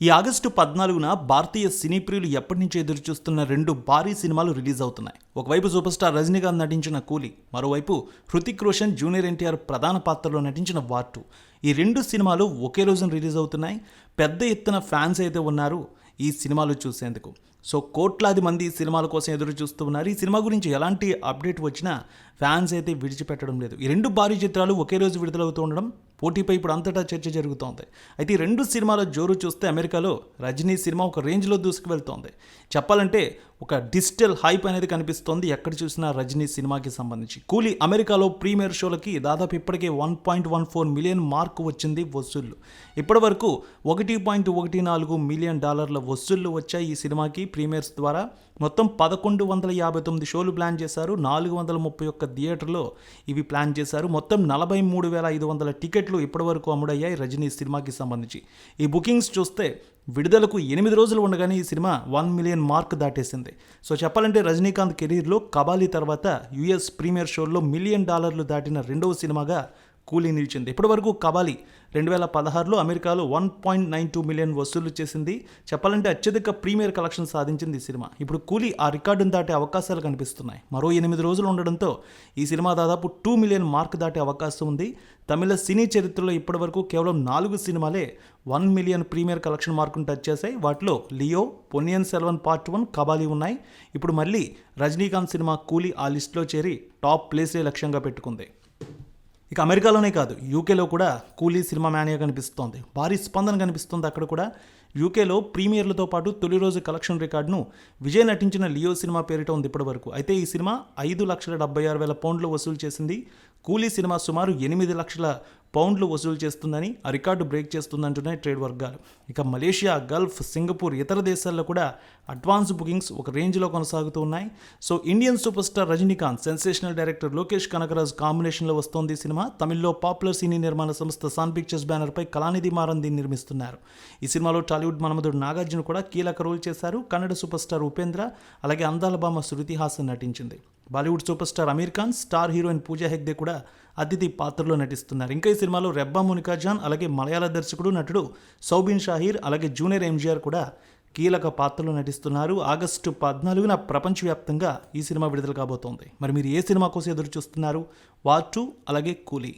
ఈ ఆగస్టు 14న భారతీయ సినీ ప్రియులు ఎప్పటి నుంచి ఎదురుచూస్తున్న 2 భారీ సినిమాలు రిలీజ్ అవుతున్నాయి. ఒకవైపు సూపర్ స్టార్ రజనీకాంత్ నటించిన కూలీ, మరోవైపు హృతిక్ రోషన్, జూనియర్ ఎన్టీఆర్ ప్రధాన పాత్రలో నటించిన వార్ 2. ఈ 2 సినిమాలు ఒకే రోజున రిలీజ్ అవుతున్నాయి. పెద్ద ఎత్తున ఫ్యాన్స్ అయితే ఉన్నారు ఈ సినిమాలు చూసేందుకు. సో కోట్లాది మంది ఈ సినిమాల కోసం ఎదురు చూస్తూ ఉన్నారు. ఈ సినిమా గురించి ఎలాంటి అప్డేట్ వచ్చినా ఫ్యాన్స్ అయితే విడిచిపెట్టడం లేదు. ఈ 2 భారీ చిత్రాలు ఒకే రోజు విడుదలవుతూ ఉండడం పోటీపై ఇప్పుడు అంతటా చర్చ జరుగుతోంది. అయితే ఈ 2 సినిమాల జోరు చూస్తే అమెరికాలో రజనీ సినిమా ఒక రేంజ్లో దూసుకువెళ్తోంది. చెప్పాలంటే ఒక డిజిటల్ హైప్ అనేది కనిపిస్తోంది ఎక్కడ చూసినా రజనీ సినిమాకి సంబంధించి. కూలీ అమెరికాలో ప్రీమియర్ షోలకి దాదాపు ఇప్పటికే 1.14 మిలియన్ మార్కు వచ్చింది వసూళ్లు. ఇప్పటి వరకు $1.14 మిలియన్ వసూళ్లు వచ్చాయి ఈ సినిమాకి ప్రీమియర్స్ ద్వారా. మొత్తం 1159 షోలు ప్లాన్ చేశారు. 431 థియేటర్లో ఇవి ప్లాన్ చేశారు. మొత్తం 43,500 టికెట్లు ఇప్పటివరకు అమ్ముడయ్యాయి రజనీ సినిమాకి సంబంధించి. ఈ బుకింగ్స్ చూస్తే విడుదలకు 8 రోజులు ఉండగానే ఈ సినిమా 1 మిలియన్ మార్క్ దాటేసింది. సో చెప్పాలంటే రజనీకాంత్ కెరీర్లో కబాలీ తర్వాత యుఎస్ ప్రీమియర్ షోల్లో $1 మిలియన్ దాటిన రెండవ సినిమాగా కూలీ నిలిచింది. ఇప్పటివరకు కబాలీ 2016లో అమెరికాలో 1.92 మిలియన్ వసూలు చేసింది. చెప్పాలంటే అత్యధిక ప్రీమియర్ కలెక్షన్ సాధించింది ఈ సినిమా. ఇప్పుడు కూలీ ఆ రికార్డును దాటే అవకాశాలు కనిపిస్తున్నాయి. మరో 8 రోజులు ఉండడంతో ఈ సినిమా దాదాపు 2 మిలియన్ మార్క్ దాటే అవకాశం ఉంది. తమిళ సినీ చరిత్రలో ఇప్పటివరకు కేవలం 4 సినిమాలే 1 మిలియన్ ప్రీమియర్ కలెక్షన్ మార్కును టచ్ చేశాయి. వాటిలో లియో, పొన్నియిన్ సెల్వన్ పార్ట్ 1, కబాలీ ఉన్నాయి. ఇప్పుడు మళ్ళీ రజనీకాంత్ సినిమా కూలీ ఆ లిస్టులో చేరి టాప్ ప్లేసే లక్ష్యంగా పెట్టుకుంది. ఇక అమెరికాలోనే కాదు, యూకేలో కూడా కూలీ సినిమా మేనియా కనిపిస్తోంది. భారీ స్పందన కనిపిస్తుంది అక్కడ కూడా. యూకేలో ప్రీమియర్లతో పాటు తొలి రోజు కలెక్షన్ రికార్డును విజయ్ నటించిన లియో సినిమా పేరిట ఉంది ఇప్పటి వరకు. అయితే ఈ సినిమా £5,76,000 వసూలు చేసింది. కూలీ సినిమా సుమారు £8,00,000 వసూలు చేస్తుందని, ఆ రికార్డు బ్రేక్ చేస్తుందంటున్నాయి ట్రేడ్ వర్గాలు. ఇక మలేషియా, గల్ఫ్, సింగపూర్, ఇతర దేశాల్లో కూడా అడ్వాన్స్ బుకింగ్స్ ఒక రేంజ్లో కొనసాగుతూ ఉన్నాయి. So Indian super star Rajinikanth, sensational director Lokesh Kanagaraj కాంబినేషన్లో వస్తోంది ఈ సినిమా. తమిళ్లో పాపులర్ సినీ నిర్మాణ సంస్థ సన్ పిక్చర్స్ బ్యానర్పై కళానిధి మారన్ దీన్ని నిర్మిస్తున్నారు. ఈ సినిమాలో టాలీవుడ్ మన్మధుడు నాగార్జున కూడా కీలక రోల్ చేశారు. కన్నడ సూపర్ స్టార్ ఉపేంద్ర, అలాగే అందాల భామ శృతి హాసన్ నటించింది. Bollywood super star Aamir Khan, star heroine Pooja Hegde కూడా అతిథి పాత్రలో నటిస్తున్నారు. ఇంకా ఈ సినిమాలో రెబ్బా మోనికా జాన్, అలాగే మలయాళ దర్శకుడు నటుడు సౌబిన్ షాహీర్, అలాగే జూనియర్ ఎంజీఆర్ కూడా కీలక పాత్రలో నటిస్తున్నారు. ఆగస్టు 14న ప్రపంచవ్యాప్తంగా ఈ సినిమా విడుదల కాబోతోంది. మరి మీరు ఏ సినిమా కోసం ఎదురు చూస్తున్నారు? వార్ 2 అలాగే కూలీ.